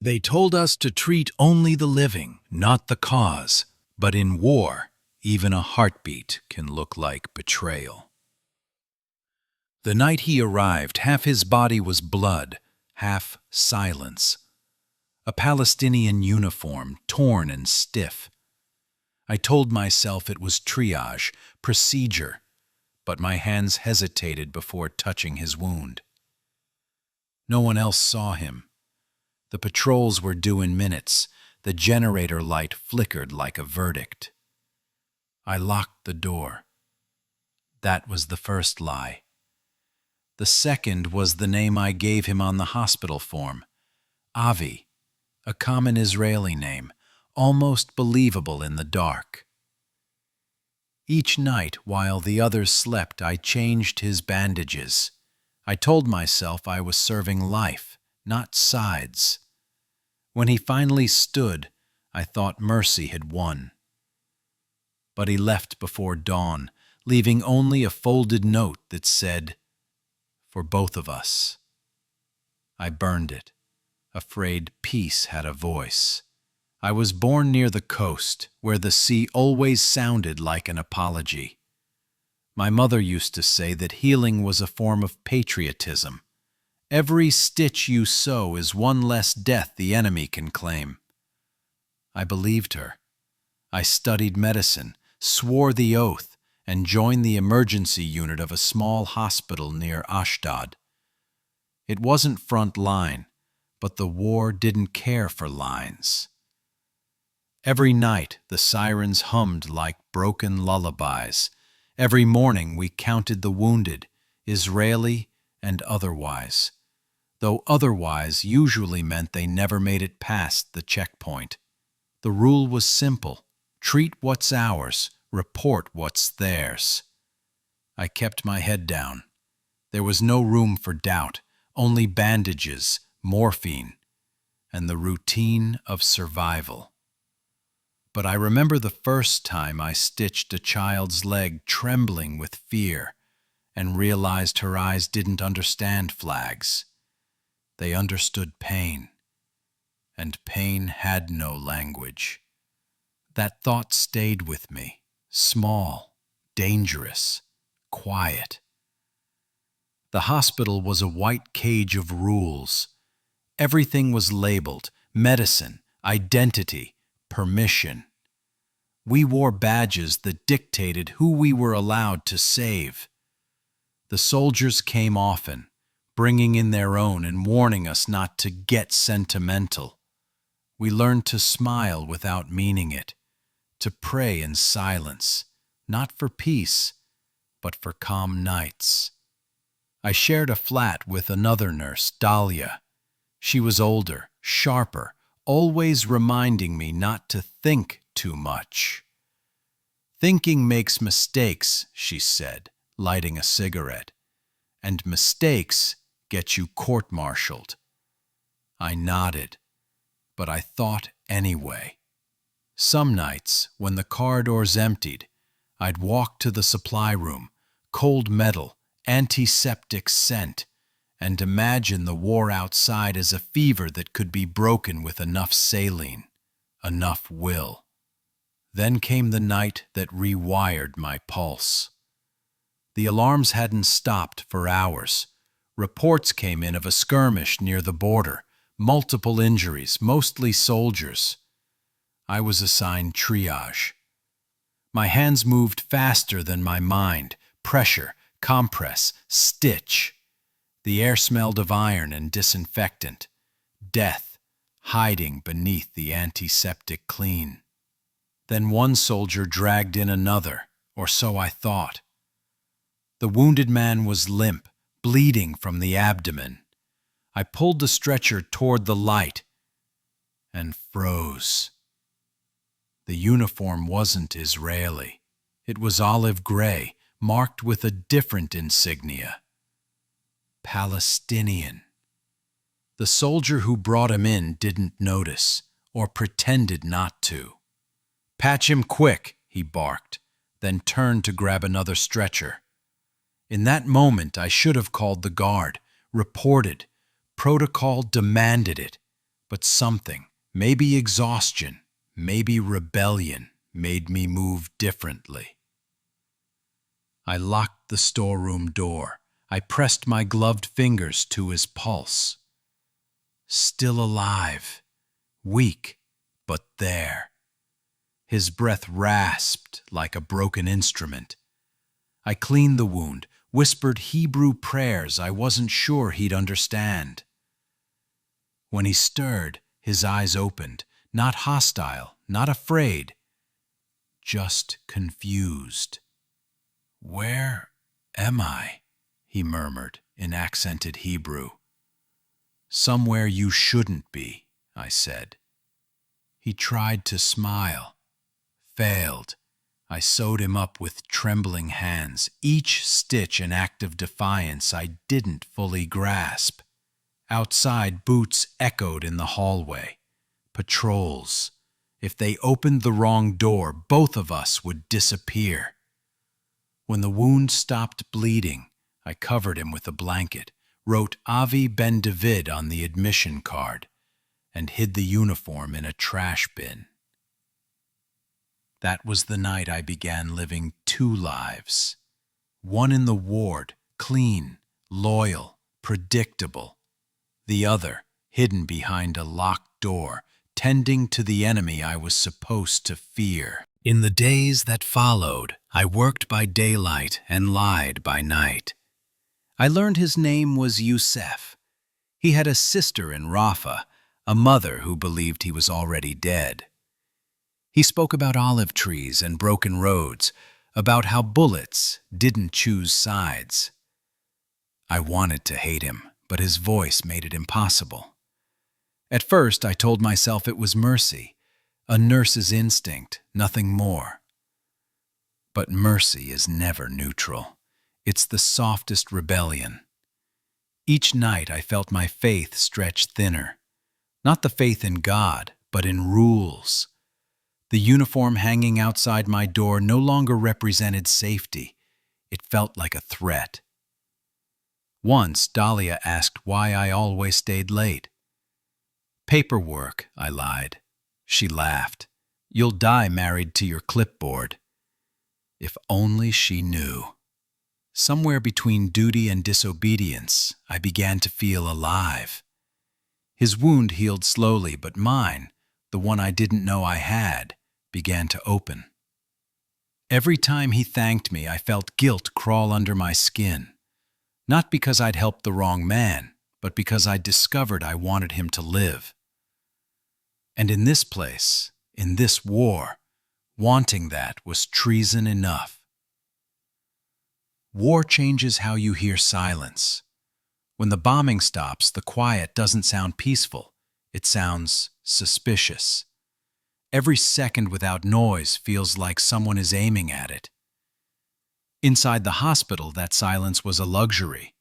They told us to treat only the living, not the cause. But in war, even a heartbeat can look like betrayal. The night he arrived, half his body was blood, half silence. A Palestinian uniform, torn and stiff. I told myself it was triage, procedure, but my hands hesitated before touching his wound. No one else saw him. The patrols were due in minutes. The generator light flickered like a verdict. I locked the door. That was the first lie. The second was the name I gave him on the hospital form. Avi, a common Israeli name, almost believable in the dark. Each night, while the others slept, I changed his bandages. I told myself I was serving life, not sides. When he finally stood, I thought mercy had won. But he left before dawn, leaving only a folded note that said, "For both of us." I burned it, afraid peace had a voice. I was born near the coast, where the sea always sounded like an apology. My mother used to say that healing was a form of patriotism. Every stitch you sew is one less death the enemy can claim. I believed her. I studied medicine, swore the oath, and joined the emergency unit of a small hospital near Ashdod. It wasn't front line, but the war didn't care for lines. Every night the sirens hummed like broken lullabies. Every morning we counted the wounded, Israeli and otherwise, though otherwise usually meant they never made it past the checkpoint. The rule was simple: treat what's ours, report what's theirs. I kept my head down. There was no room for doubt, only bandages, morphine, and the routine of survival. But I remember the first time I stitched a child's leg, trembling with fear, and realized her eyes didn't understand flags. They understood pain, and pain had no language. That thought stayed with me, small, dangerous, quiet. The hospital was a white cage of rules. Everything was labeled: medicine, identity, permission. We wore badges that dictated who we were allowed to save. The soldiers came often, bringing in their own and warning us not to get sentimental. We learned to smile without meaning it, to pray in silence, not for peace, but for calm nights. I shared a flat with another nurse, Dahlia. She was older, sharper, always reminding me not to think too much. "Thinking makes mistakes," she said, lighting a cigarette, "and mistakes get you court-martialed." I nodded, but I thought anyway. Some nights, when the corridors emptied, I'd walk to the supply room, cold metal, antiseptic scent, and imagine the war outside as a fever that could be broken with enough saline, enough will. Then came the night that rewired my pulse. The alarms hadn't stopped for hours. Reports came in of a skirmish near the border, multiple injuries, mostly soldiers. I was assigned triage. My hands moved faster than my mind: pressure, compress, stitch. The air smelled of iron and disinfectant, death hiding beneath the antiseptic clean. Then one soldier dragged in another, or so I thought. The wounded man was limp, bleeding from the abdomen. I pulled the stretcher toward the light and froze. The uniform wasn't Israeli. It was olive gray, marked with a different insignia: Palestinian. The soldier who brought him in didn't notice, or pretended not to. "Patch him quick," he barked, then turned to grab another stretcher. In that moment, I should have called the guard, reported. Protocol demanded it, but something, maybe exhaustion, maybe rebellion, made me move differently. I locked the storeroom door. I pressed my gloved fingers to his pulse. Still alive, weak, but there. His breath rasped like a broken instrument. I cleaned the wound, whispered Hebrew prayers I wasn't sure he'd understand. When he stirred, his eyes opened, not hostile, not afraid, just confused. "Where am I?" he murmured in accented Hebrew. "Somewhere you shouldn't be," I said. He tried to smile, failed. I sewed him up with trembling hands, each stitch an act of defiance I didn't fully grasp. Outside, boots echoed in the hallway. Patrols. If they opened the wrong door, both of us would disappear. When the wound stopped bleeding, I covered him with a blanket, wrote Avi Ben David on the admission card, and hid the uniform in a trash bin. That was the night I began living two lives. One in the ward, clean, loyal, predictable. The other, hidden behind a locked door, tending to the enemy I was supposed to fear. In the days that followed, I worked by daylight and lied by night. I learned his name was Youssef. He had a sister in Rafah, a mother who believed he was already dead. He spoke about olive trees and broken roads, about how bullets didn't choose sides. I wanted to hate him, but his voice made it impossible. At first, I told myself it was mercy, a nurse's instinct, nothing more. But mercy is never neutral. It's the softest rebellion. Each night I felt my faith stretch thinner. Not the faith in God, but in rules. The uniform hanging outside my door no longer represented safety. It felt like a threat. Once, Dahlia asked why I always stayed late. "Paperwork," I lied. She laughed. "You'll die married to your clipboard." If only she knew. Somewhere between duty and disobedience, I began to feel alive. His wound healed slowly, but mine, the one I didn't know I had, began to open. Every time he thanked me, I felt guilt crawl under my skin. Not because I'd helped the wrong man, but because I'd discovered I wanted him to live. And in this place, in this war, wanting that was treason enough. War changes how you hear silence. When the bombing stops, the quiet doesn't sound peaceful. It sounds suspicious. Every second without noise feels like someone is aiming at it. Inside the hospital, that silence was a luxury.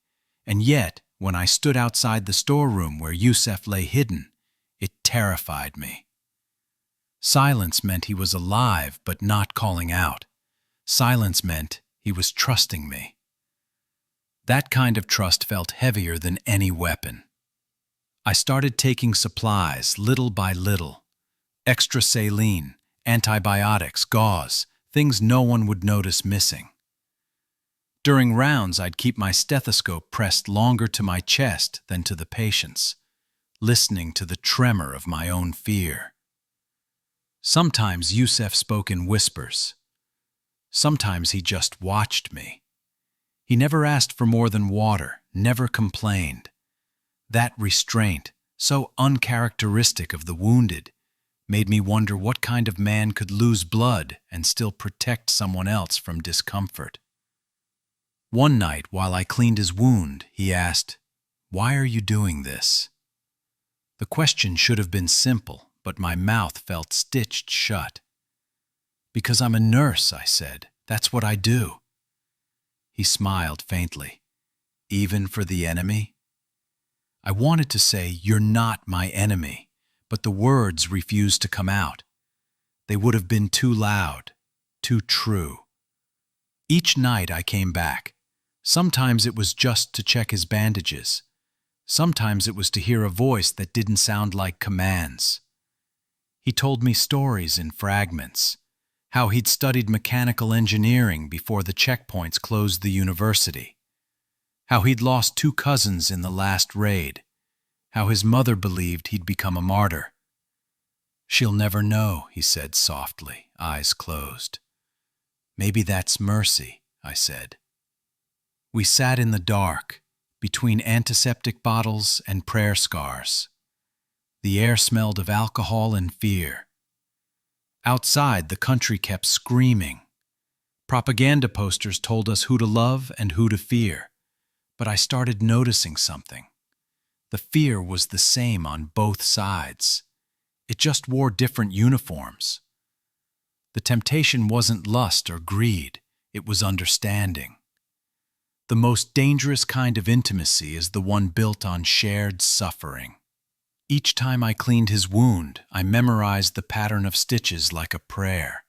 And yet, when I stood outside the storeroom where Youssef lay hidden, it terrified me. Silence meant he was alive but not calling out. Silence meant he was trusting me. That kind of trust felt heavier than any weapon. I started taking supplies little by little. Extra saline, antibiotics, gauze, things no one would notice missing. During rounds, I'd keep my stethoscope pressed longer to my chest than to the patient's, listening to the tremor of my own fear. Sometimes Youssef spoke in whispers. Sometimes he just watched me. He never asked for more than water, never complained. That restraint, so uncharacteristic of the wounded, made me wonder what kind of man could lose blood and still protect someone else from discomfort. One night, while I cleaned his wound, he asked, "Why are you doing this?" The question should have been simple, but my mouth felt stitched shut. "Because I'm a nurse," I said. "That's what I do." He smiled faintly. "Even for the enemy?" I wanted to say, "You're not my enemy," but the words refused to come out. They would have been too loud, too true. Each night I came back. Sometimes it was just to check his bandages. Sometimes it was to hear a voice that didn't sound like commands. He told me stories in fragments, how he'd studied mechanical engineering before the checkpoints closed the university, how he'd lost 2 cousins in the last raid, how his mother believed he'd become a martyr. "She'll never know," he said softly, eyes closed. "Maybe that's mercy," I said. We sat in the dark, between antiseptic bottles and prayer scars. The air smelled of alcohol and fear. Outside, the country kept screaming. Propaganda posters told us who to love and who to fear. But I started noticing something. The fear was the same on both sides. It just wore different uniforms. The temptation wasn't lust or greed, it was understanding. The most dangerous kind of intimacy is the one built on shared suffering. Each time I cleaned his wound, I memorized the pattern of stitches like a prayer.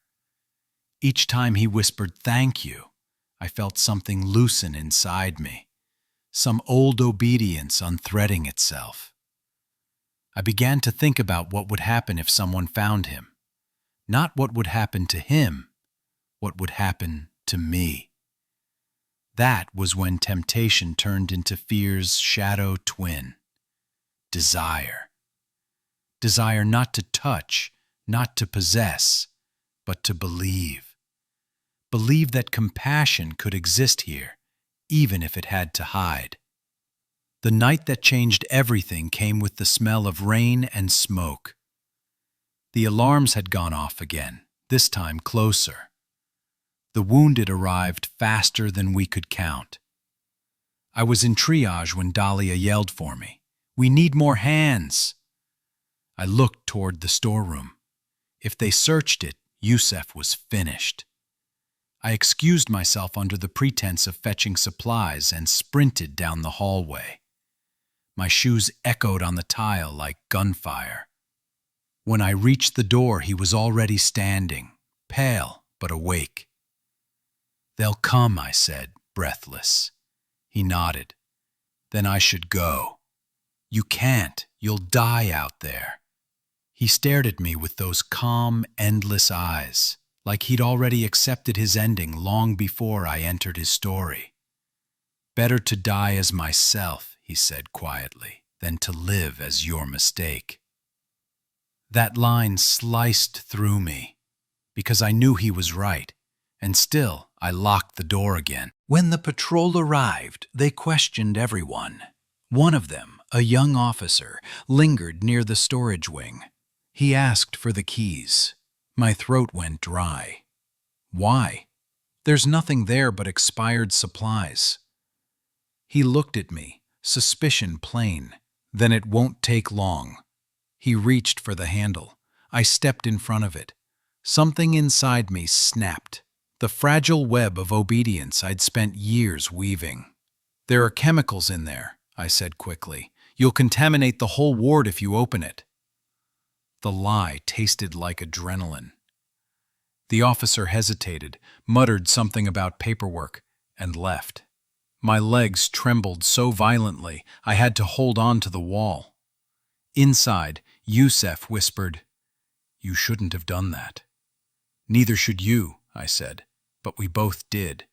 Each time he whispered "thank you," I felt something loosen inside me, some old obedience unthreading itself. I began to think about what would happen if someone found him. Not what would happen to him, what would happen to me. That was when temptation turned into fear's shadow twin. Desire. Desire not to touch, not to possess, but to believe. Believe that compassion could exist here, even if it had to hide. The night that changed everything came with the smell of rain and smoke. The alarms had gone off again, this time closer. The wounded arrived faster than we could count. I was in triage when Dahlia yelled for me, "We need more hands!" I looked toward the storeroom. If they searched it, Yusef was finished. I excused myself under the pretense of fetching supplies and sprinted down the hallway. My shoes echoed on the tile like gunfire. When I reached the door, he was already standing, pale but awake. "They'll come," I said, breathless. He nodded. "Then I should go." "You can't. You'll die out there." He stared at me with those calm, endless eyes, like he'd already accepted his ending long before I entered his story. "Better to die as myself," he said quietly, "than to live as your mistake." That line sliced through me, because I knew he was right, and still I locked the door again. When the patrol arrived, they questioned everyone. One of them, a young officer, lingered near the storage wing. He asked for the keys. My throat went dry. "Why?" "There's nothing there but expired supplies." He looked at me, suspicion plain. "Then it won't take long." He reached for the handle. I stepped in front of it. Something inside me snapped. The fragile web of obedience I'd spent years weaving. "There are chemicals in there," I said quickly. "You'll contaminate the whole ward if you open it." The lie tasted like adrenaline. The officer hesitated, muttered something about paperwork, and left. My legs trembled so violently I had to hold on to the wall. Inside, Yusef whispered, "You shouldn't have done that." "Neither should you," I said, but we both did.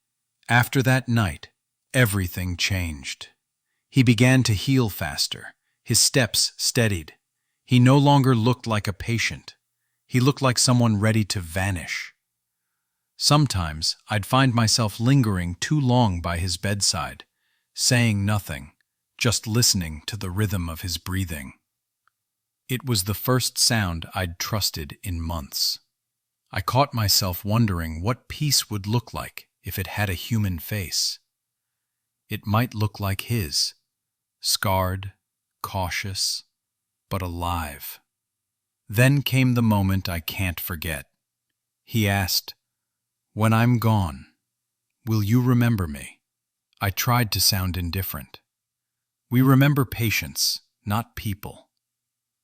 After that night, everything changed. He began to heal faster. His steps steadied. He no longer looked like a patient. He looked like someone ready to vanish. Sometimes I'd find myself lingering too long by his bedside, saying nothing, just listening to the rhythm of his breathing. It was the first sound I'd trusted in months. I caught myself wondering what peace would look like if it had a human face. It might look like his, scarred, cautious, but alive. Then came the moment I can't forget. He asked, "When I'm gone, will you remember me?" I tried to sound indifferent. "We remember patients, not people."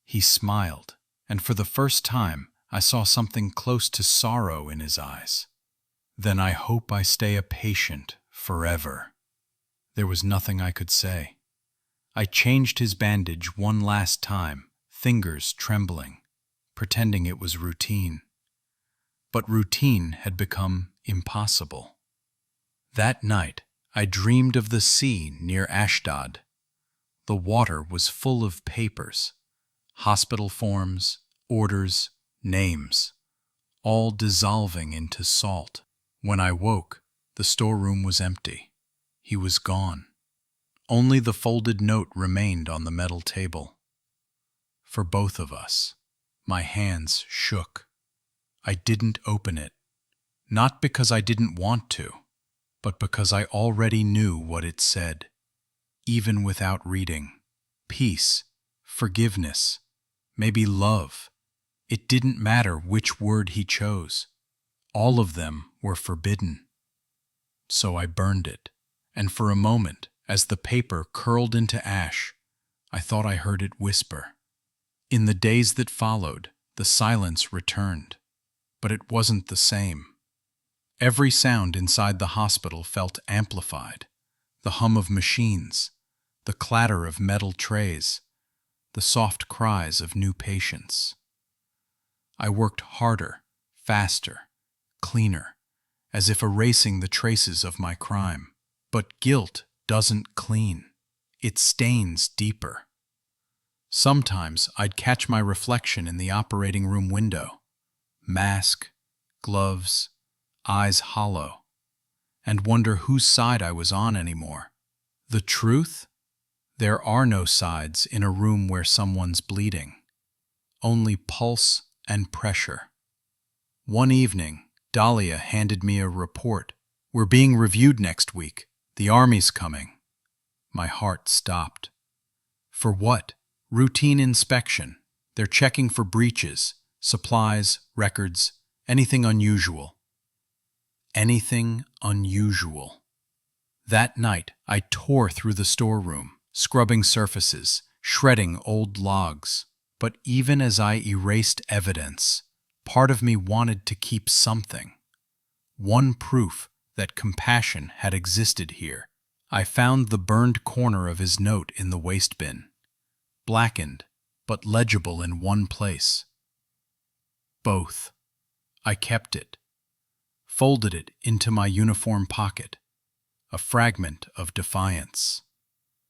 He smiled, and for the first time, I saw something close to sorrow in his eyes. "Then I hope I stay a patient forever." There was nothing I could say. I changed his bandage one last time, fingers trembling, pretending it was routine. But routine had become impossible. That night, I dreamed of the sea near Ashdod. The water was full of papers, hospital forms, orders, names, all dissolving into salt. When I woke, the storeroom was empty. He was gone. Only the folded note remained on the metal table. For both of us, my hands shook. I didn't open it, not because I didn't want to, but because I already knew what it said, even without reading. Peace, forgiveness, maybe love. It didn't matter which word he chose. All of them were forbidden. So I burned it, and for a moment, as the paper curled into ash, I thought I heard it whisper. In the days that followed, the silence returned, but it wasn't the same. Every sound inside the hospital felt amplified. The hum of machines, the clatter of metal trays, the soft cries of new patients. I worked harder, faster, cleaner, as if erasing the traces of my crime. But guilt doesn't clean. It stains deeper. Sometimes I'd catch my reflection in the operating room window. Mask, gloves, eyes hollow, and wonder whose side I was on anymore. The truth? There are no sides in a room where someone's bleeding. Only pulse and pressure. One evening, Dahlia handed me a report. "We're being reviewed next week. The Army's coming." My heart stopped. For what? Routine inspection. They're checking for breaches, supplies, records, anything unusual. Anything unusual. That night, I tore through the storeroom, scrubbing surfaces, shredding old logs. But even as I erased evidence, part of me wanted to keep something. One proof that compassion had existed here. I found the burned corner of his note in the waste bin, blackened but legible in one place. Both. I kept it, folded it into my uniform pocket, a fragment of defiance.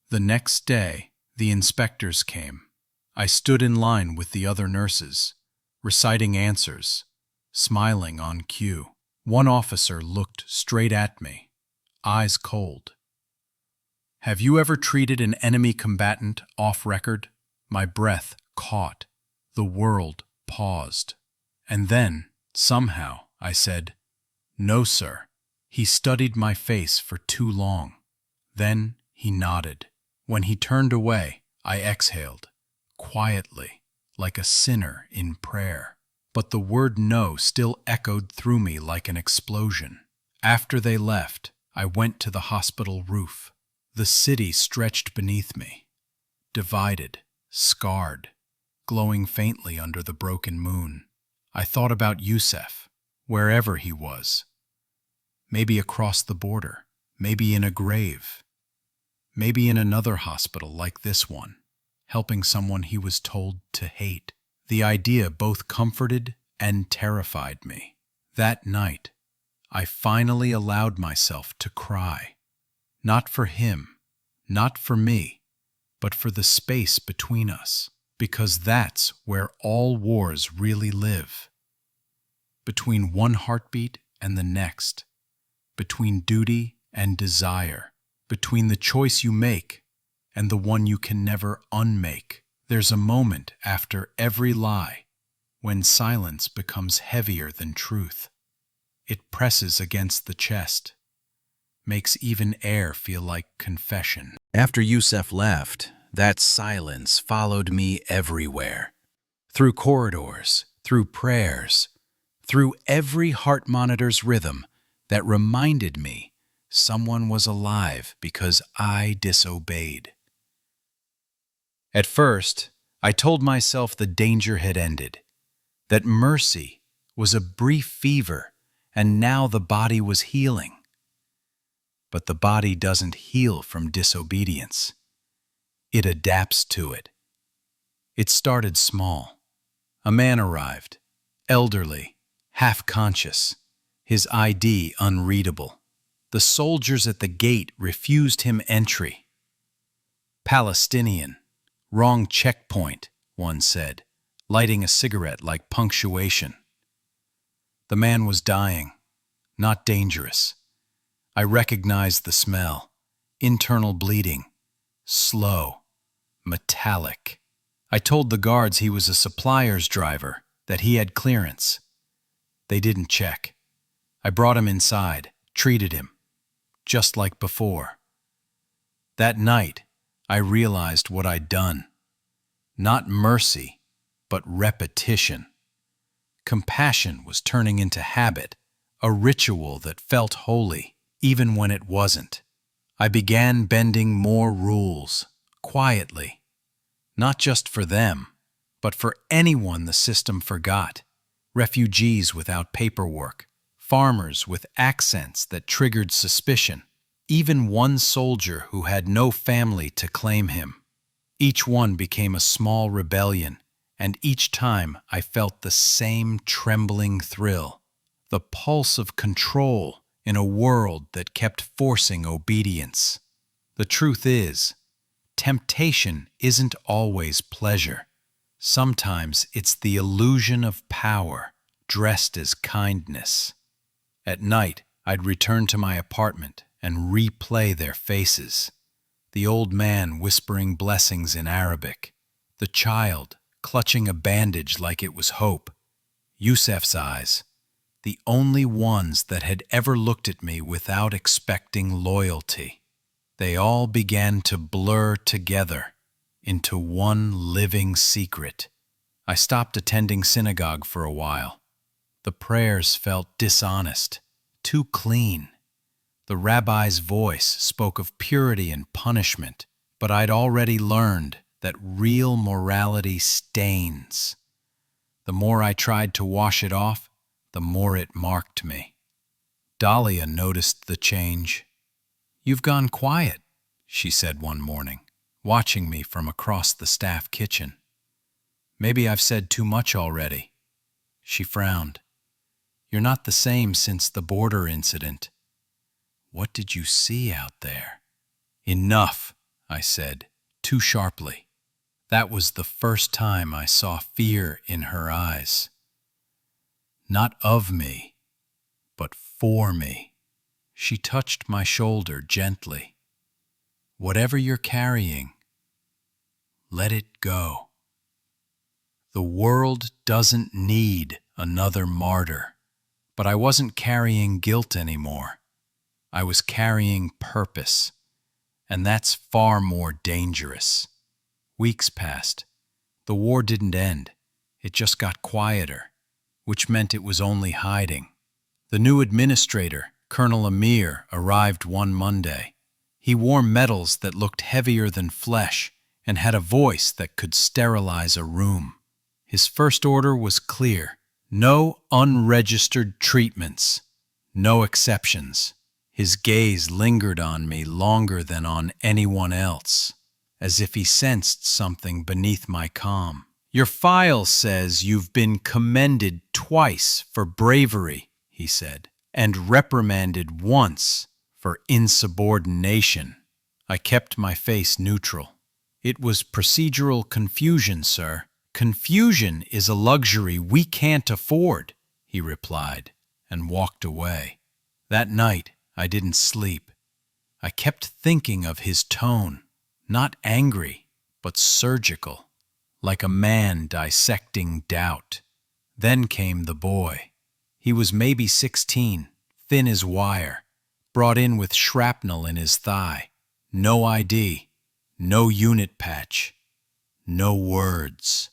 The next day, the inspectors came. I stood in line with the other nurses, reciting answers, smiling on cue. One officer looked straight at me, eyes cold. "Have you ever treated an enemy combatant off record?" My breath caught. The world paused. And then, somehow, I said, "No, sir." He studied my face for too long. Then he nodded. When he turned away, I exhaled, quietly, like a sinner in prayer. But the word no still echoed through me like an explosion. After they left, I went to the hospital roof. The city stretched beneath me, divided, scarred, glowing faintly under the broken moon. I thought about Youssef, wherever he was. Maybe across the border, maybe in a grave, maybe in another hospital like this one, helping someone he was told to hate. The idea both comforted and terrified me. That night, I finally allowed myself to cry. Not for him, not for me, but for the space between us, because that's where all wars really live. Between one heartbeat and the next, between duty and desire, between the choice you make and the one you can never unmake. There's a moment after every lie when silence becomes heavier than truth. It presses against the chest, makes even air feel like confession. After Youssef left, that silence followed me everywhere. Through corridors, through prayers, through every heart monitor's rhythm that reminded me someone was alive because I disobeyed. At first, I told myself the danger had ended, that mercy was a brief fever, and now the body was healing. But the body doesn't heal from disobedience. it adapts to it. It started small. A man arrived, elderly, half-conscious, his ID unreadable. The soldiers at the gate refused him entry. Palestinian, wrong checkpoint, one said, lighting a cigarette like punctuation. The man was dying, not dangerous. I recognized the smell, internal bleeding, slow, metallic. I told the guards he was a supplier's driver, that he had clearance. They didn't check. I brought him inside, treated him, just like before. That night, I realized what I'd done. Not mercy, but repetition. Compassion was turning into habit, a ritual that felt holy, even when it wasn't. I began bending more rules, quietly. Not just for them, but for anyone the system forgot. Refugees without paperwork, farmers with accents that triggered suspicion, even one soldier who had no family to claim him. Each one became a small rebellion, and each time I felt the same trembling thrill, the pulse of control in a world that kept forcing obedience. The truth is, temptation isn't always pleasure. Sometimes it's the illusion of power dressed as kindness. At night, I'd return to my apartment and replay their faces. The old man whispering blessings in Arabic, the child clutching a bandage like it was hope. Yusef's eyes, the only ones that had ever looked at me without expecting loyalty. They all began to blur together into one living secret. I stopped attending synagogue for a while. The prayers felt dishonest, too clean. The rabbi's voice spoke of purity and punishment, but I'd already learned that real morality stains. The more I tried to wash it off, the more it marked me. Dahlia noticed the change. "You've gone quiet," she said one morning, watching me from across the staff kitchen. "Maybe I've said too much already." She frowned. "You're not the same since the border incident." "What did you see out there?" "Enough," I said, too sharply. That was the first time I saw fear in her eyes. Not of me, but for me. She touched my shoulder gently. "Whatever you're carrying, let it go. The world doesn't need another martyr." But I wasn't carrying guilt anymore. I was carrying purpose, and that's far more dangerous. Weeks passed. The war didn't end. It just got quieter, which meant it was only hiding. The new administrator, Colonel Amir, arrived one Monday. He wore medals that looked heavier than flesh and had a voice that could sterilize a room. His first order was clear: no unregistered treatments, no exceptions. His gaze lingered on me longer than on anyone else, as if he sensed something beneath my calm. "Your file says you've been commended twice for bravery," he said, "and reprimanded once for insubordination." I kept my face neutral. "It was procedural confusion, sir." "Confusion is a luxury we can't afford," he replied, and walked away. That night, I didn't sleep. I kept thinking of his tone, not angry, but surgical, like a man dissecting doubt. Then came the boy. He was maybe 16, thin as wire, brought in with shrapnel in his thigh. No ID, no unit patch, no words.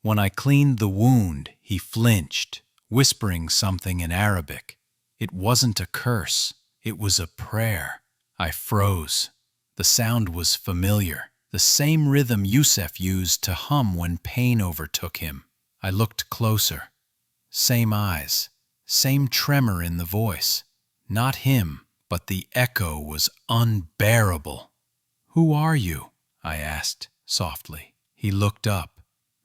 When I cleaned the wound, he flinched, whispering something in Arabic. It wasn't a curse, it was a prayer. I froze. The sound was familiar, the same rhythm Yusef used to hum when pain overtook him. I looked closer. Same eyes, same tremor in the voice. Not him, but the echo was unbearable. "Who are you?" I asked softly. He looked up.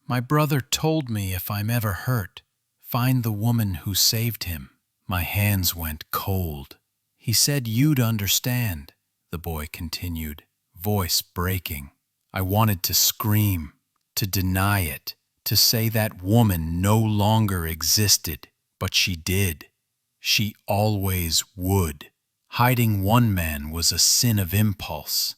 My brother told me if I'm ever hurt, find the woman who saved him. My hands went cold. He said you'd understand, the boy continued, voice breaking. I wanted to scream, to deny it, to say that woman no longer existed, but she did. She always would. Hiding one man was a sin of impulse.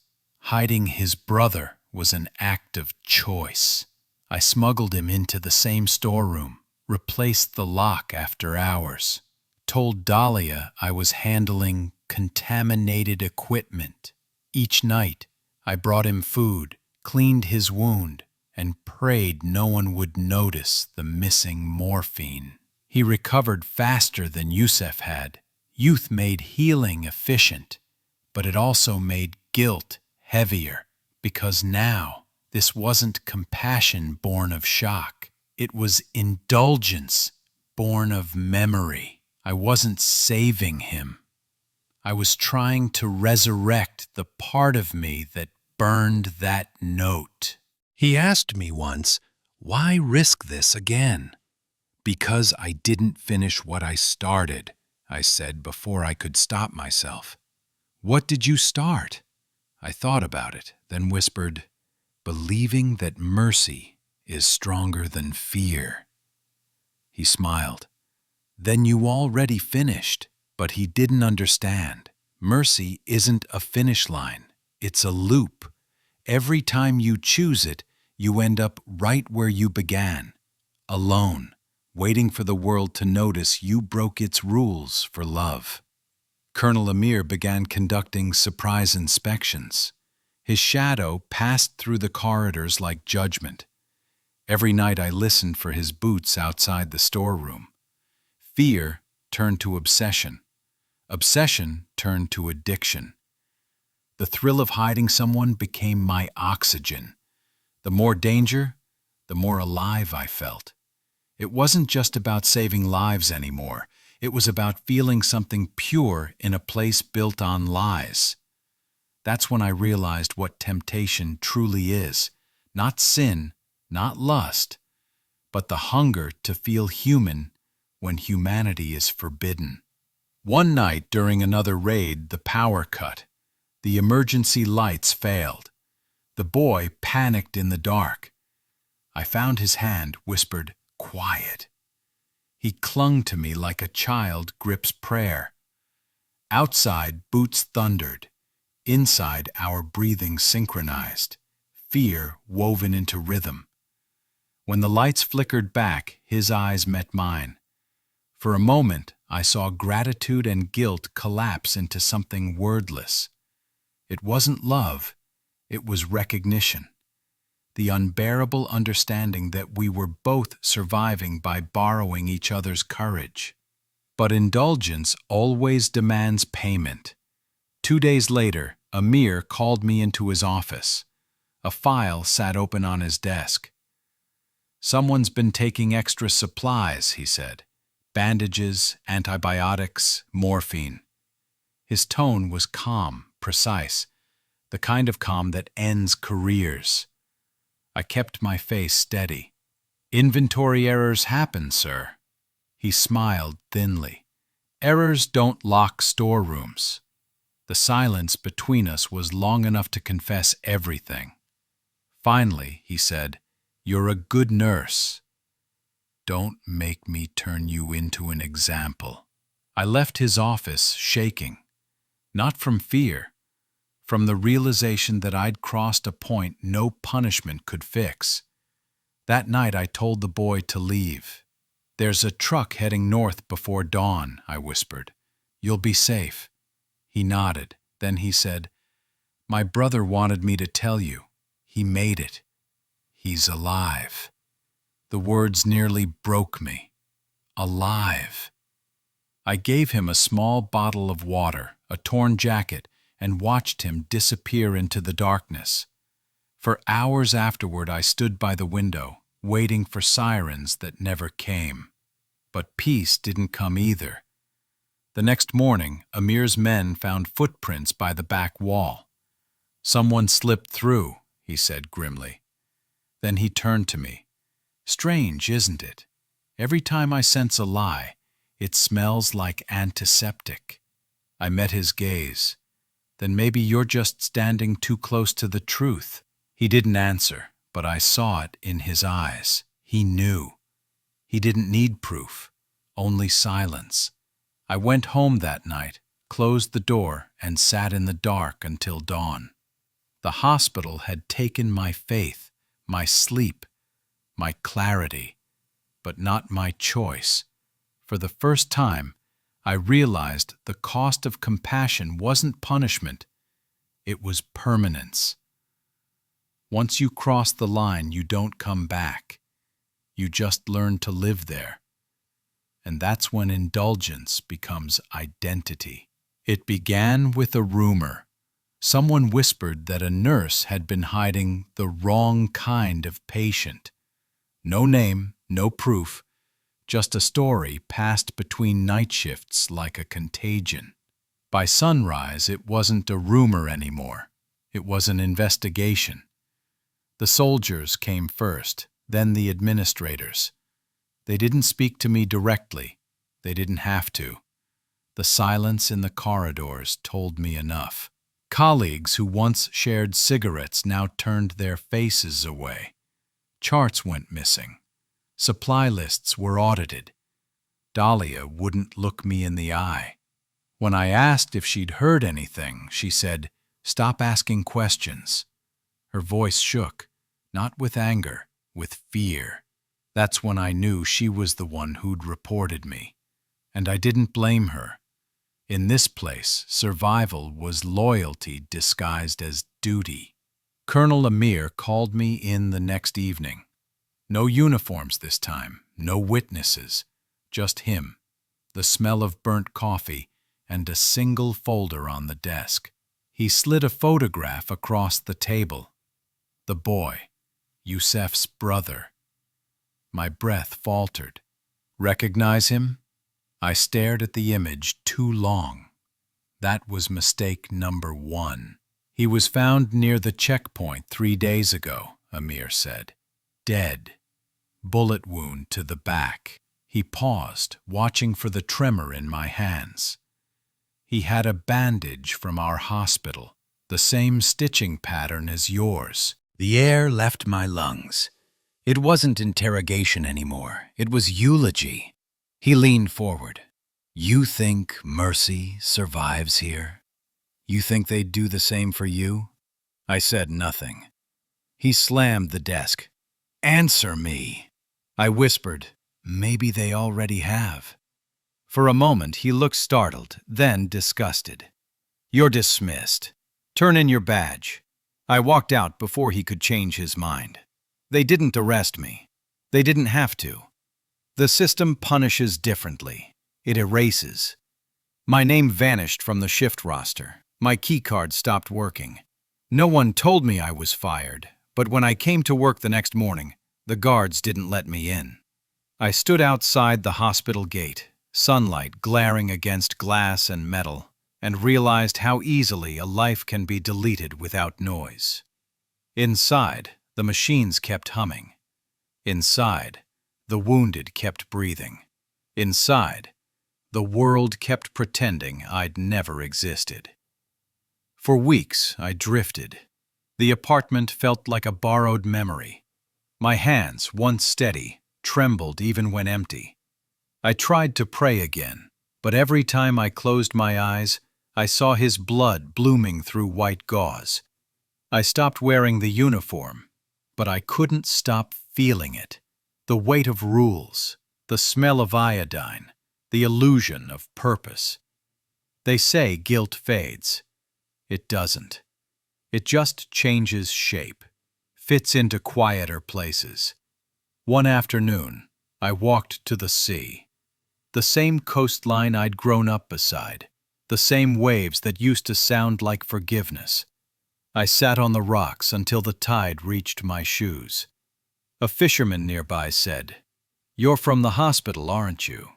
Hiding his brother was an act of choice. I smuggled him into the same storeroom, replaced the lock after hours, told Dahlia I was handling contaminated equipment. Each night, I brought him food, cleaned his wound, and prayed no one would notice the missing morphine. He recovered faster than Yusef had. Youth made healing efficient, but it also made guilt heavier, because now this wasn't compassion born of shock. It was indulgence born of memory. I wasn't saving him. I was trying to resurrect the part of me that burned that note. He asked me once, why risk this again? Because I didn't finish what I started, I said before I could stop myself. What did you start? I thought about it, then whispered, believing that mercy is stronger than fear. He smiled. Then you already finished. But he didn't understand. Mercy isn't a finish line. It's a loop. Every time you choose it, you end up right where you began, alone, waiting for the world to notice you broke its rules for love. Colonel Amir began conducting surprise inspections. His shadow passed through the corridors like judgment. Every night I listened for his boots outside the storeroom. Fear turned to obsession. Obsession turned to addiction. The thrill of hiding someone became my oxygen. The more danger, the more alive I felt. It wasn't just about saving lives anymore. It was about feeling something pure in a place built on lies. That's when I realized what temptation truly is. Not sin, not lust, but the hunger to feel human when humanity is forbidden. One night during another raid, the power cut. The emergency lights failed. The boy panicked in the dark. I found his hand, whispered, "Quiet." He clung to me like a child grips prayer. Outside, boots thundered. Inside, our breathing synchronized, fear woven into rhythm. When the lights flickered back, his eyes met mine. For a moment, I saw gratitude and guilt collapse into something wordless. It wasn't love, it was recognition. The unbearable understanding that we were both surviving by borrowing each other's courage. But indulgence always demands payment. 2 days later, Amir called me into his office. A file sat open on his desk. "Someone's been taking extra supplies," he said. "Bandages, antibiotics, morphine." His tone was calm, precise, the kind of calm that ends careers. I kept my face steady. "Inventory errors happen, sir." He smiled thinly. "Errors don't lock storerooms." The silence between us was long enough to confess everything. Finally, he said, "You're a good nurse. Don't make me turn you into an example." I left his office shaking, not from fear, from the realization that I'd crossed a point no punishment could fix. That night I told the boy to leave. "There's a truck heading north before dawn," I whispered. "You'll be safe." He nodded. Then he said, "My brother wanted me to tell you. He made it. He's alive." The words nearly broke me. Alive. I gave him a small bottle of water, a torn jacket, and watched him disappear into the darkness. For hours afterward I stood by the window, waiting for sirens that never came. But peace didn't come either. The next morning, Amir's men found footprints by the back wall. Someone slipped through, he said grimly. Then he turned to me. Strange, isn't it? Every time I sense a lie, it smells like antiseptic. I met his gaze. Then maybe you're just standing too close to the truth. He didn't answer, but I saw it in his eyes. He knew. He didn't need proof, only silence. I went home that night, closed the door, and sat in the dark until dawn. The hospital had taken my faith, my sleep, my clarity, but not my choice. For the first time, I realized the cost of compassion wasn't punishment, it was permanence. Once you cross the line, you don't come back. You just learn to live there. And that's when indulgence becomes identity. It began with a rumor. Someone whispered that a nurse had been hiding the wrong kind of patient. No name, no proof, just a story passed between night shifts like a contagion. By sunrise, it wasn't a rumor anymore. It was an investigation. The soldiers came first, then the administrators. They didn't speak to me directly. They didn't have to. The silence in the corridors told me enough. Colleagues who once shared cigarettes now turned their faces away. Charts went missing. Supply lists were audited. Dahlia wouldn't look me in the eye. When I asked if she'd heard anything, she said, "Stop asking questions." Her voice shook, not with anger, with fear. That's when I knew she was the one who'd reported me. And I didn't blame her. In this place, survival was loyalty disguised as duty. Colonel Amir called me in the next evening. No uniforms this time, no witnesses, just him, the smell of burnt coffee, and a single folder on the desk. He slid a photograph across the table. The boy, Youssef's brother. My breath faltered. Recognize him? I stared at the image too long. That was mistake number 1. He was found near the checkpoint 3 days ago, Amir said. Dead. Bullet wound to the back. He paused, watching for the tremor in my hands. He had a bandage from our hospital, the same stitching pattern as yours. The air left my lungs. It wasn't interrogation anymore. It was eulogy. He leaned forward. You think mercy survives here? You think they'd do the same for you? I said nothing. He slammed the desk. Answer me. I whispered, maybe they already have. For a moment he looked startled, then disgusted. You're dismissed. Turn in your badge. I walked out before he could change his mind. They didn't arrest me. They didn't have to. The system punishes differently. It erases. My name vanished from the shift roster. My keycard stopped working. No one told me I was fired, but when I came to work the next morning, the guards didn't let me in. I stood outside the hospital gate, sunlight glaring against glass and metal, and realized how easily a life can be deleted without noise. Inside, the machines kept humming. Inside, the wounded kept breathing. Inside, the world kept pretending I'd never existed. For weeks, I drifted. The apartment felt like a borrowed memory. My hands, once steady, trembled even when empty. I tried to pray again, but every time I closed my eyes, I saw his blood blooming through white gauze. I stopped wearing the uniform, but I couldn't stop feeling it. The weight of rules, the smell of iodine, the illusion of purpose. They say guilt fades. It doesn't. It just changes shape, fits into quieter places. One afternoon, I walked to the sea. The same coastline I'd grown up beside, the same waves that used to sound like forgiveness. I sat on the rocks until the tide reached my shoes. A fisherman nearby said, "You're from the hospital, aren't you?"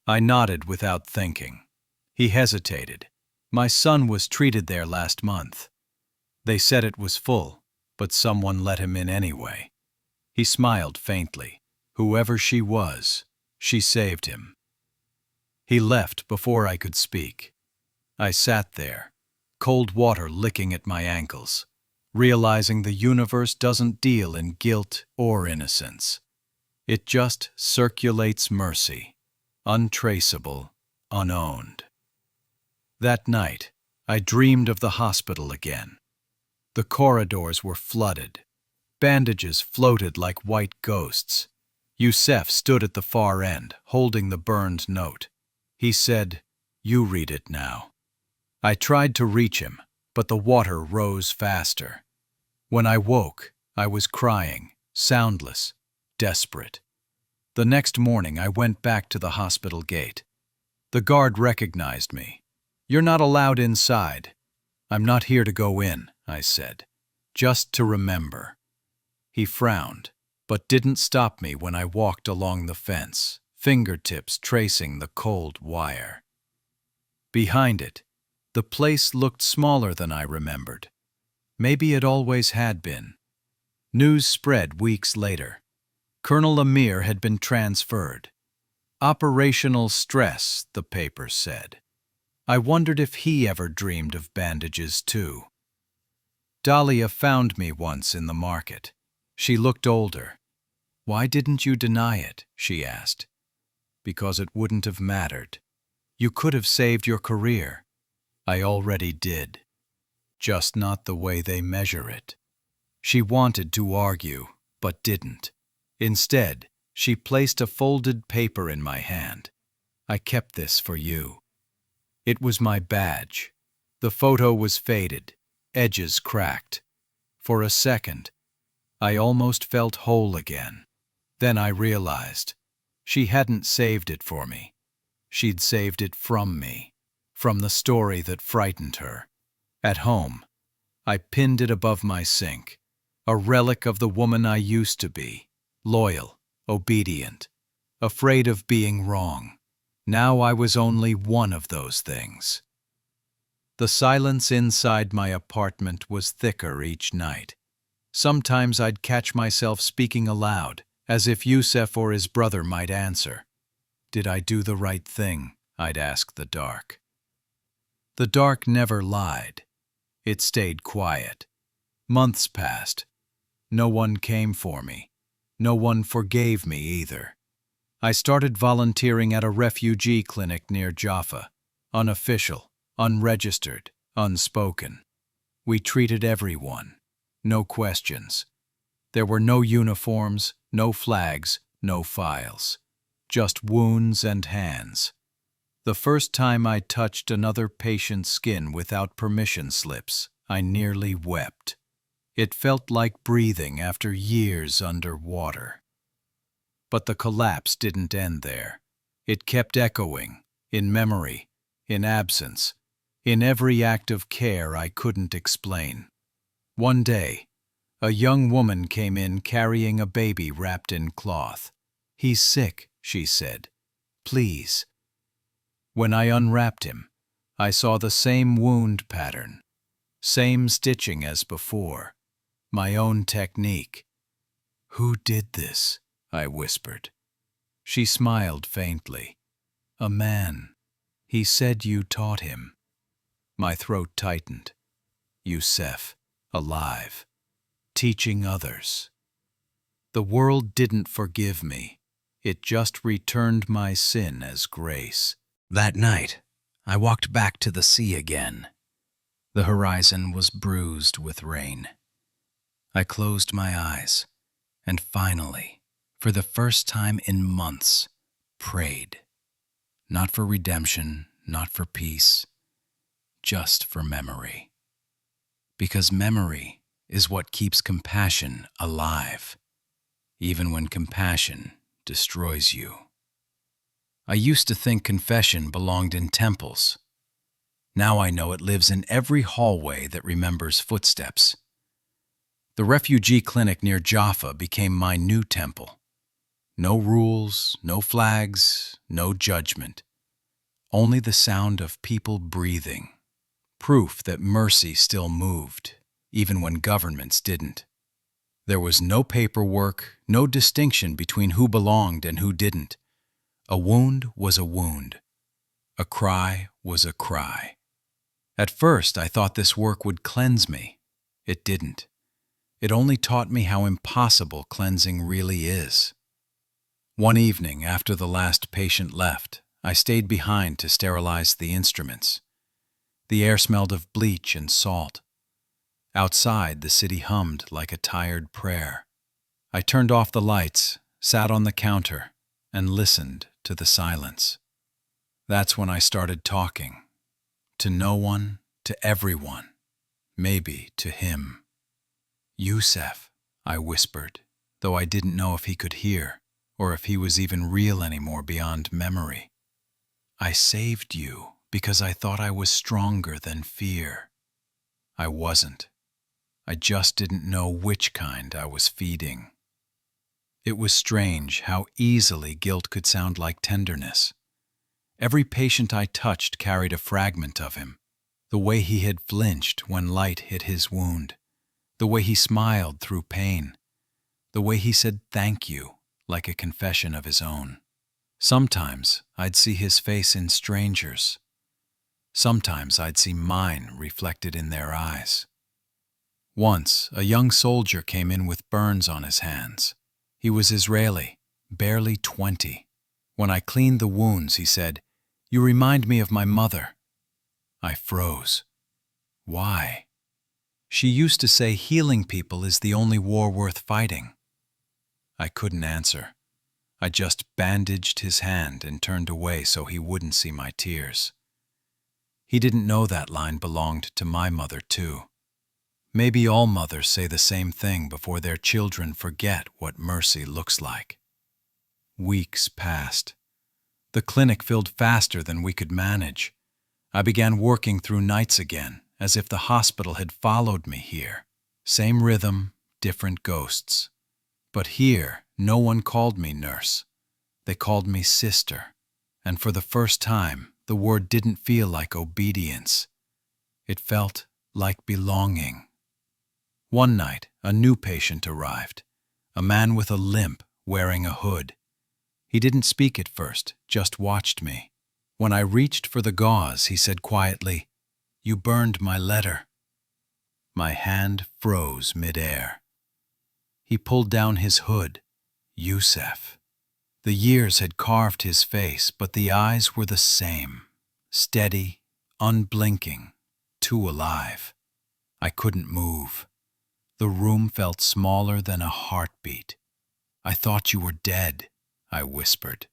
I nodded without thinking. He hesitated. My son was treated there last month. They said it was full, but someone let him in anyway. He smiled faintly. Whoever she was, she saved him. He left before I could speak. I sat there, cold water licking at my ankles, realizing the universe doesn't deal in guilt or innocence. It just circulates mercy, untraceable, unowned. That night, I dreamed of the hospital again. The corridors were flooded. Bandages floated like white ghosts. Youssef stood at the far end, holding the burned note. He said, "You read it now." I tried to reach him, but the water rose faster. When I woke, I was crying, soundless, desperate. The next morning, I went back to the hospital gate. The guard recognized me. "You're not allowed inside." "I'm not here to go in," I said, "just to remember." He frowned, but didn't stop me when I walked along the fence, fingertips tracing the cold wire. Behind it, the place looked smaller than I remembered. Maybe it always had been. News spread weeks later. Colonel Amir had been transferred. Operational stress, the paper said. I wondered if he ever dreamed of bandages too. Dahlia found me once in the market. She looked older. "Why didn't you deny it?" she asked. "Because it wouldn't have mattered. You could have saved your career." "I already did. Just not the way they measure it." She wanted to argue, but didn't. Instead, she placed a folded paper in my hand. "I kept this for you." It was my badge. The photo was faded, edges cracked. For a second, I almost felt whole again. Then I realized she hadn't saved it for me. She'd saved it from me, from the story that frightened her. At home, I pinned it above my sink, a relic of the woman I used to be, loyal, obedient, afraid of being wrong. Now I was only one of those things. The silence inside my apartment was thicker each night. Sometimes I'd catch myself speaking aloud, as if Youssef or his brother might answer. "Did I do the right thing?" I'd ask the dark. The dark never lied. It stayed quiet. Months passed. No one came for me. No one forgave me either. I started volunteering at a refugee clinic near Jaffa, unofficial, unregistered, unspoken. We treated everyone. No questions. There were no uniforms, no flags, no files. Just wounds and hands. The first time I touched another patient's skin without permission slips, I nearly wept. It felt like breathing after years under water. But the collapse didn't end there. It kept echoing, in memory, in absence, in every act of care I couldn't explain. One day, a young woman came in carrying a baby wrapped in cloth. "He's sick," she said. "Please." When I unwrapped him, I saw the same wound pattern, same stitching as before, my own technique. "Who did this?" I whispered. She smiled faintly. "A man. He said you taught him." My throat tightened. Youssef, alive, teaching others. The world didn't forgive me. It just returned my sin as grace. That night, I walked back to the sea again. The horizon was bruised with rain. I closed my eyes, and finally, for the first time in months, prayed. Not for redemption, not for peace, just for memory. Because memory is what keeps compassion alive, even when compassion destroys you. I used to think confession belonged in temples. Now I know it lives in every hallway that remembers footsteps. The refugee clinic near Jaffa became my new temple. No rules, no flags, no judgment. Only the sound of people breathing. Proof that mercy still moved, even when governments didn't. There was no paperwork, no distinction between who belonged and who didn't. A wound was a wound. A cry was a cry. At first, I thought this work would cleanse me. It didn't. It only taught me how impossible cleansing really is. One evening, after the last patient left, I stayed behind to sterilize the instruments. The air smelled of bleach and salt. Outside, the city hummed like a tired prayer. I turned off the lights, sat on the counter, and listened to the silence. That's when I started talking. To no one, to everyone, maybe to him. "Yusef," I whispered, though I didn't know if he could hear, or if he was even real anymore beyond memory. "I saved you because I thought I was stronger than fear. I wasn't. I just didn't know which kind I was feeding." It was strange how easily guilt could sound like tenderness. Every patient I touched carried a fragment of him. The way he had flinched when light hit his wound. The way he smiled through pain. The way he said thank you, like a confession of his own. Sometimes I'd see his face in strangers. Sometimes I'd see mine reflected in their eyes. Once, a young soldier came in with burns on his hands. He was Israeli, barely 20. When I cleaned the wounds, he said, "You remind me of my mother." I froze. Why? She used to say healing people is the only war worth fighting. I couldn't answer. I just bandaged his hand and turned away so he wouldn't see my tears. He didn't know that line belonged to my mother too. Maybe all mothers say the same thing before their children forget what mercy looks like. Weeks passed. The clinic filled faster than we could manage. I began working through nights again, as if the hospital had followed me here. Same rhythm, different ghosts. But here, no one called me nurse. They called me sister. And for the first time, the word didn't feel like obedience. It felt like belonging. One night, a new patient arrived. A man with a limp, wearing a hood. He didn't speak at first, just watched me. When I reached for the gauze, he said quietly, "You burned my letter." My hand froze midair. He pulled down his hood. Yusef. The years had carved his face, but the eyes were the same. Steady, unblinking, too alive. I couldn't move. The room felt smaller than a heartbeat. "I thought you were dead," I whispered.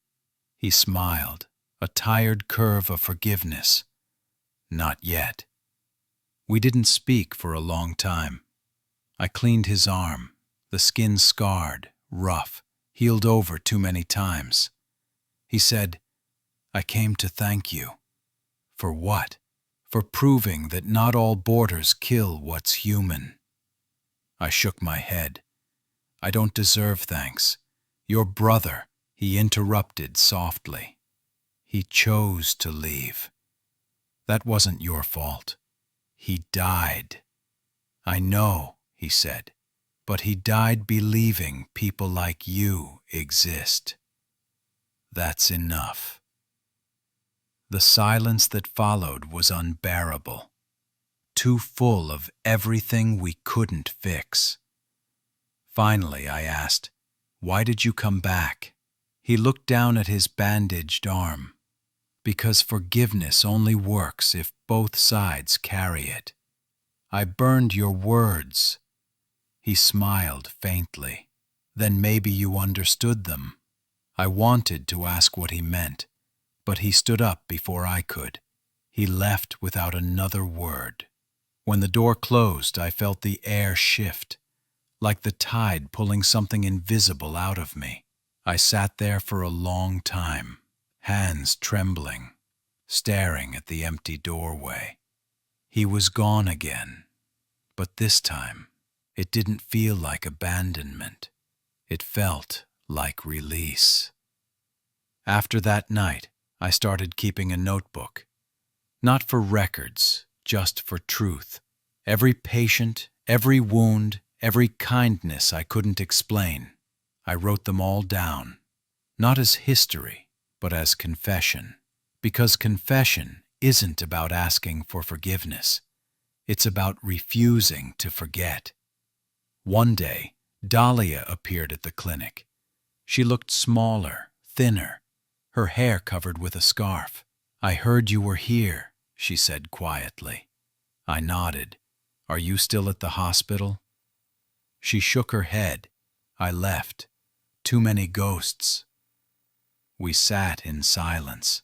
He smiled, a tired curve of forgiveness. "Not yet." We didn't speak for a long time. I cleaned his arm, the skin scarred, rough, healed over too many times. He said, "I came to thank you." For what? For proving that not all borders kill what's human. I shook my head. "I don't deserve thanks. Your brother," he interrupted softly. "He chose to leave. That wasn't your fault. He died." "I know," he said, "but he died believing people like you exist." That's enough. The silence that followed was unbearable, too full of everything we couldn't fix. Finally, I asked, "Why did you come back?" He looked down at his bandaged arm. "Because forgiveness only works if both sides carry it. I burned your words." He smiled faintly. "Then maybe you understood them." I wanted to ask what he meant, but he stood up before I could. He left without another word. When the door closed, I felt the air shift, like the tide pulling something invisible out of me. I sat there for a long time, hands trembling, staring at the empty doorway. He was gone again, but this time it didn't feel like abandonment. It felt like release. After that night, I started keeping a notebook. Not for records, just for truth. Every patient, every wound, every kindness I couldn't explain. I wrote them all down, not as history, but as confession. Because confession isn't about asking for forgiveness. It's about refusing to forget. One day, Dahlia appeared at the clinic. She looked smaller, thinner, her hair covered with a scarf. "I heard you were here," she said quietly. I nodded. "Are you still at the hospital?" She shook her head. "I left. Too many ghosts." We sat in silence.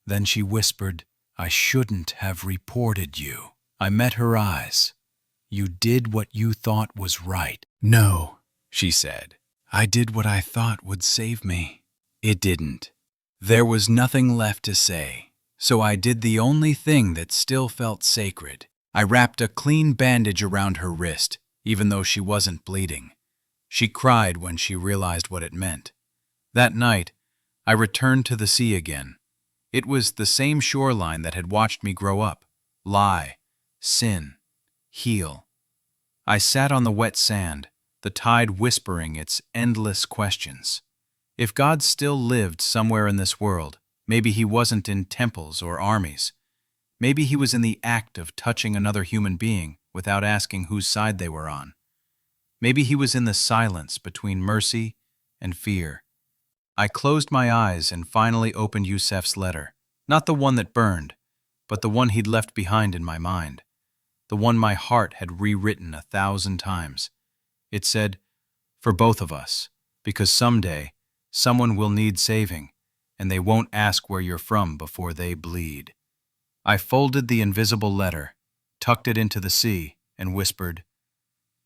Then she whispered, "I shouldn't have reported you." I met her eyes. "You did what you thought was right." "No," she said. "I did what I thought would save me." It didn't. There was nothing left to say, so I did the only thing that still felt sacred. I wrapped a clean bandage around her wrist, even though she wasn't bleeding. She cried when she realized what it meant. That night, I returned to the sea again. It was the same shoreline that had watched me grow up, lie, sin, heal. I sat on the wet sand, the tide whispering its endless questions. If God still lived somewhere in this world, maybe he wasn't in temples or armies. Maybe he was in the act of touching another human being without asking whose side they were on. Maybe he was in the silence between mercy and fear. I closed my eyes and finally opened Yusef's letter. Not the one that burned, but the one he'd left behind in my mind. The one my heart had rewritten 1,000 times. It said, "For both of us, because someday someone will need saving, and they won't ask where you're from before they bleed." I folded the invisible letter, tucked it into the sea, and whispered,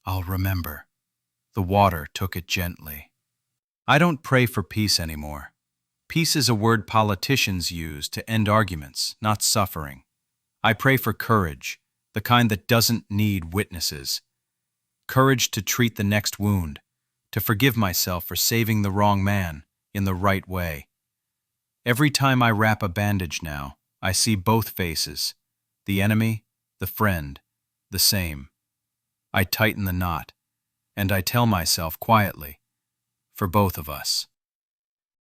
"I'll remember." The water took it gently. I don't pray for peace anymore. Peace is a word politicians use to end arguments, not suffering. I pray for courage, the kind that doesn't need witnesses. Courage to treat the next wound, to forgive myself for saving the wrong man in the right way. Every time I wrap a bandage now, I see both faces, the enemy, the friend, the same. I tighten the knot, and I tell myself quietly, for both of us.